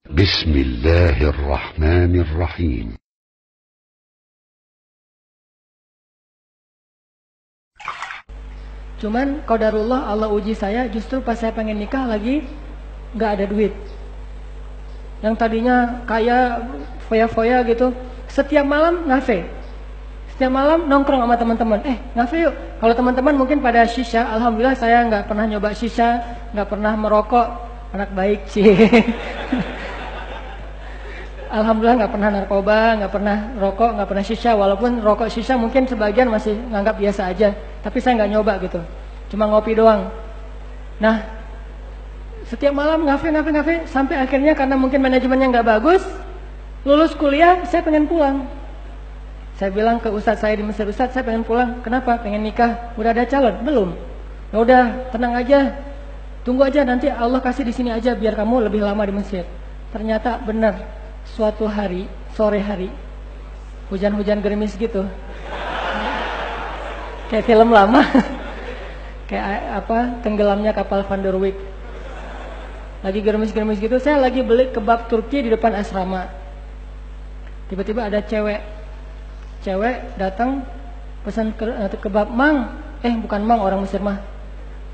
Bismillahirrahmanirrahim. Cuman qadarullah Allah uji saya justru pas saya pengen nikah lagi nggak ada duit. Yang tadinya kaya foya-foya gitu, setiap malam ngafe. Setiap malam nongkrong sama teman-teman. Ngafe yuk. Kalau teman-teman mungkin pada shisha, alhamdulillah saya nggak pernah nyoba shisha, nggak pernah merokok, anak baik sih. Alhamdulillah nggak pernah narkoba, nggak pernah rokok, nggak pernah shisha. Walaupun rokok shisha mungkin sebagian masih nganggap biasa aja, tapi saya nggak nyoba gitu. Cuma ngopi doang. Nah, setiap malam ngafe sampai akhirnya karena mungkin manajemennya nggak bagus, lulus kuliah saya pengen pulang. Saya bilang ke ustadz saya di Mesir, ustadz saya pengen pulang. Kenapa? Pengen nikah. Udah ada calon? Belum. Ya udah, tenang aja. Tunggu aja nanti Allah kasih di sini aja biar kamu lebih lama di Mesir. Ternyata benar. Suatu hari, sore hari, hujan-hujan gerimis gitu. Kayak film lama. Kayak tenggelamnya kapal Van der Wijk. Lagi gerimis-gerimis gitu, saya lagi beli kebab Turki di depan asrama. Tiba-tiba ada cewek datang pesan kebab, Mang. Bukan Mang, orang Mesir mah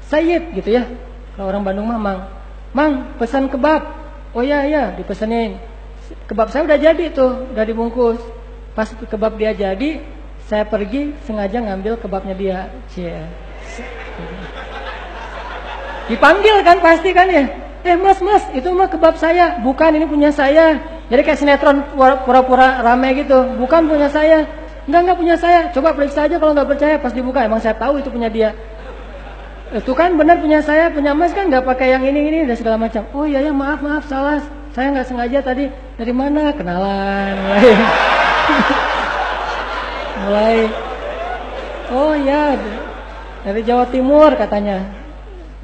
Sayyid gitu ya. Kalau orang Bandung mah Mang, pesan kebab. Oh iya, dipesenin. Kebab saya udah jadi tuh, udah dibungkus. Pas kebab dia jadi, saya pergi sengaja ngambil kebabnya dia. Dipanggil kan pasti kan ya. Mas, itu mah kebab saya. Bukan, ini punya saya. Jadi kayak sinetron pura-pura rame gitu. Bukan punya saya. Enggak punya saya. Coba periksa aja kalau nggak percaya. Pas dibuka emang saya tahu itu punya dia. Itu kan benar punya saya, punya Mas kan nggak pakai yang ini dan segala macam. Oh iya ya, maaf salah. Saya nggak sengaja tadi. Dari mana? Kenalan. Mulai. Oh ya, dari Jawa Timur katanya.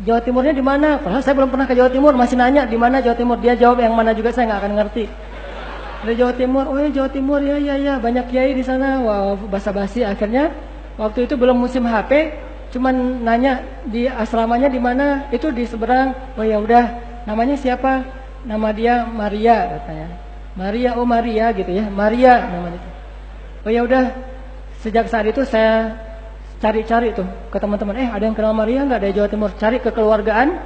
Jawa Timurnya di mana? Padahal saya belum pernah ke Jawa Timur, masih nanya di mana Jawa Timur. Dia jawab yang mana juga saya nggak akan ngerti. Dari Jawa Timur. Oh ya Jawa Timur, ya banyak kiai di sana. Wow, basa-basi. Akhirnya waktu itu belum musim HP, cuman nanya di asramanya di mana. Itu di seberang. Oh ya udah, namanya siapa? Nama dia Maria katanya. Maria, oh Maria gitu ya. Maria namanya. Oh ya udah, sejak saat itu saya cari-cari tuh ke teman-teman, ada yang kenal Maria nggak dari Jawa Timur? Cari kekeluargaan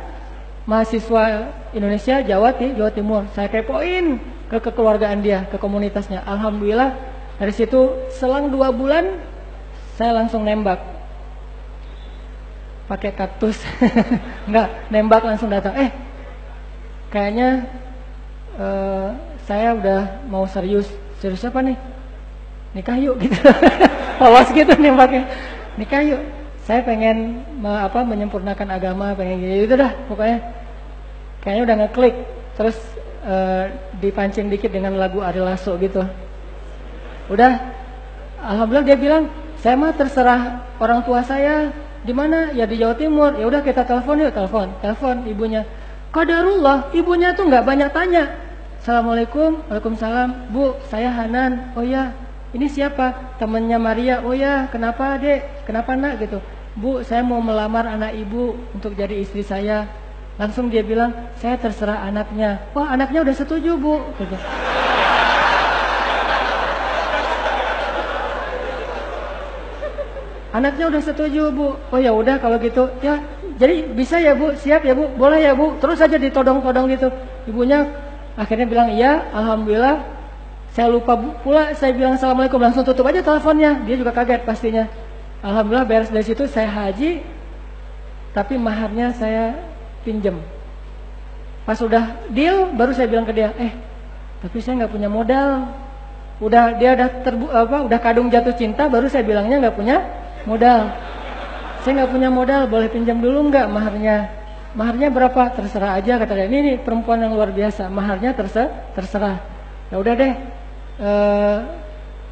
mahasiswa Indonesia Jawa Timur. Saya kepoin ke kekeluargaan dia, ke komunitasnya. Alhamdulillah dari situ selang 2 bulan saya langsung nembak pakai kaktus. Nggak, nembak langsung datang. Kayaknya saya udah mau serius apa nih? Nikah yuk gitu. Polos gitu nembaknya. Nikah yuk, saya pengen menyempurnakan agama, pengen gitu dah pokoknya. Kayaknya udah ngeklik. Terus dipancing dikit dengan lagu Ari Lasso gitu. Udah, alhamdulillah dia bilang, saya mah terserah orang tua saya di mana, ya di Jawa Timur. Ya udah kita telepon yuk, telepon ibunya. Qadarullah, ibunya tuh nggak banyak tanya. Assalamualaikum, waalaikumsalam, Bu, saya Hanan. Oh ya. Ini siapa? Temannya Maria. Oh ya, kenapa dek? Kenapa nak gitu? Bu, saya mau melamar anak ibu untuk jadi istri saya. Langsung dia bilang, saya terserah anaknya. Wah, anaknya udah setuju bu. Gitu. Anaknya udah setuju bu. Oh ya udah kalau gitu. Ya, jadi bisa ya bu? Siap ya bu? Boleh ya bu? Terus aja ditodong-todong gitu. Ibunya akhirnya bilang iya, alhamdulillah. Saya lupa pula, saya bilang assalamualaikum, langsung tutup aja teleponnya. Dia juga kaget pastinya. Alhamdulillah beres dari situ saya haji, tapi maharnya saya pinjem. Pas udah deal, baru saya bilang ke dia, tapi saya nggak punya modal. Dia udah kadung jatuh cinta, baru saya bilangnya nggak punya modal. Saya nggak punya modal, boleh pinjam dulu nggak maharnya? Maharnya berapa? Terserah aja kata dia. Ini perempuan yang luar biasa, maharnya terserah. Ya udah deh.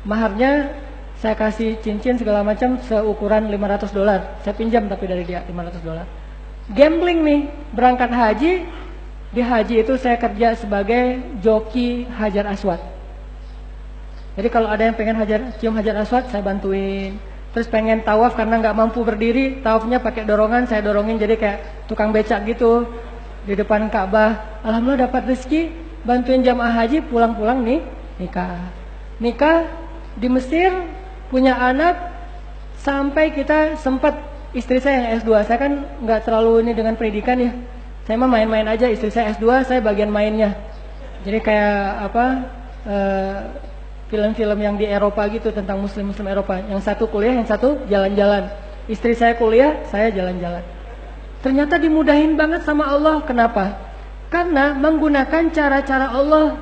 Maharnya saya kasih cincin segala macam seukuran $500. Saya pinjam tapi dari dia $500. Gambling nih, berangkat haji. Di haji itu saya kerja sebagai joki Hajar Aswad. Jadi kalau ada yang pengen cium Hajar Aswad, saya bantuin. Terus pengen tawaf karena nggak mampu berdiri, tawafnya pakai dorongan, saya dorongin jadi kayak tukang becak gitu di depan Ka'bah. Alhamdulillah dapat rezeki. bantuin jamaah haji, pulang-pulang nih nikah di Mesir, punya anak, sampai kita sempat, istri saya yang S2, saya kan nggak terlalu ini dengan pendidikan ya, saya mah main-main aja, istri saya S2, saya bagian mainnya. Jadi kayak apa, film-film yang di Eropa gitu tentang muslim-muslim Eropa, yang satu kuliah, yang satu jalan-jalan. Istri saya kuliah, saya jalan-jalan. Ternyata dimudahin banget sama Allah. Kenapa? Karena menggunakan cara-cara Allah.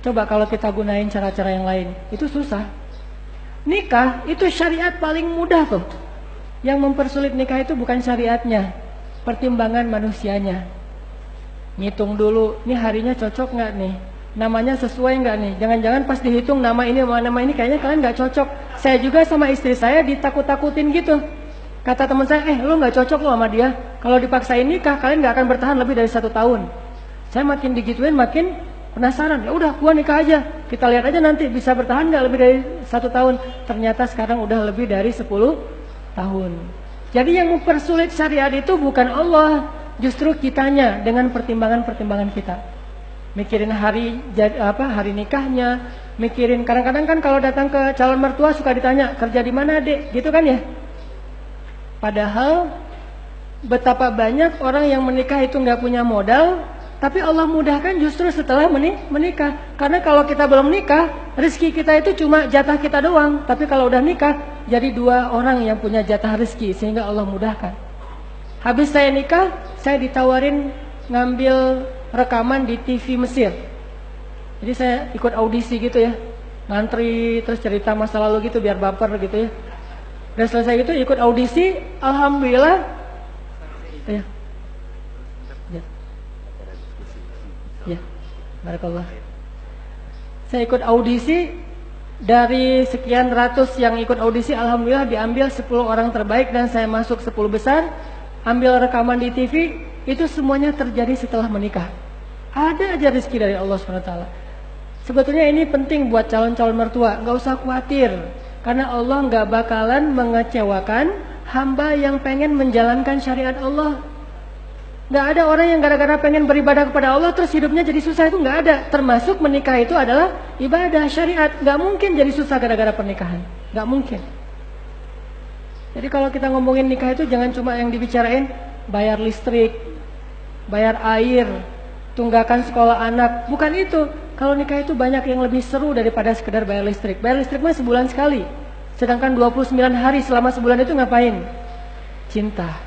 Coba kalau kita gunain cara-cara yang lain, itu susah. Nikah itu syariat paling mudah tuh. Yang mempersulit nikah itu bukan syariatnya, pertimbangan manusianya. Ngitung dulu, ini harinya cocok nggak nih? Namanya sesuai nggak nih? Jangan-jangan pas dihitung nama ini sama nama ini kayaknya kalian nggak cocok. Saya juga sama istri saya ditakut-takutin gitu. Kata teman saya, lu nggak cocok lo sama dia. Kalau dipaksain nikah, kalian nggak akan bertahan lebih dari 1 tahun. Saya makin digituin, makin penasaran. Ya udah, gua nikah aja. Kita lihat aja nanti bisa bertahan nggak lebih dari 1 tahun. Ternyata sekarang udah lebih dari 10 tahun. Jadi yang mempersulit syariat itu bukan Allah, justru kitanya dengan pertimbangan-pertimbangan kita. Mikirin hari nikahnya, mikirin kadang-kadang kan kalau datang ke calon mertua suka ditanya kerja di mana dek, gitu kan ya. Padahal betapa banyak orang yang menikah itu nggak punya modal, tapi Allah mudahkan justru setelah menikah. Karena kalau kita belum nikah, rezeki kita itu cuma jatah kita doang. Tapi kalau udah nikah, jadi 2 orang yang punya jatah rezeki, sehingga Allah mudahkan. Habis saya nikah, saya ditawarin ngambil rekaman di TV Mesir. Jadi saya ikut audisi gitu ya, ngantri terus cerita masa lalu gitu biar baper gitu ya. Dan selesai itu ikut audisi, alhamdulillah ya. Ya, barakallah. Saya ikut audisi, dari sekian ratus yang ikut audisi, alhamdulillah diambil 10 orang terbaik dan saya masuk 10 besar. Ambil rekaman di TV, itu semuanya terjadi setelah menikah. Ada aja rezeki dari Allah SWT. Sebetulnya ini penting buat calon-calon mertua, nggak usah khawatir. Karena Allah nggak bakalan mengecewakan hamba yang pengen menjalankan syariat Allah. Nggak ada orang yang gara-gara pengen beribadah kepada Allah terus hidupnya jadi susah, itu nggak ada. Termasuk menikah itu adalah ibadah syariat. Nggak mungkin jadi susah gara-gara pernikahan, nggak mungkin. Jadi kalau kita ngomongin nikah itu jangan cuma yang dibicarain bayar listrik, bayar air, tunggakan sekolah anak. Bukan itu. Kalau nikah itu banyak yang lebih seru daripada sekedar bayar listrik. Bayar listrik mah sebulan sekali. Sedangkan 29 hari selama sebulan itu ngapain? Cinta.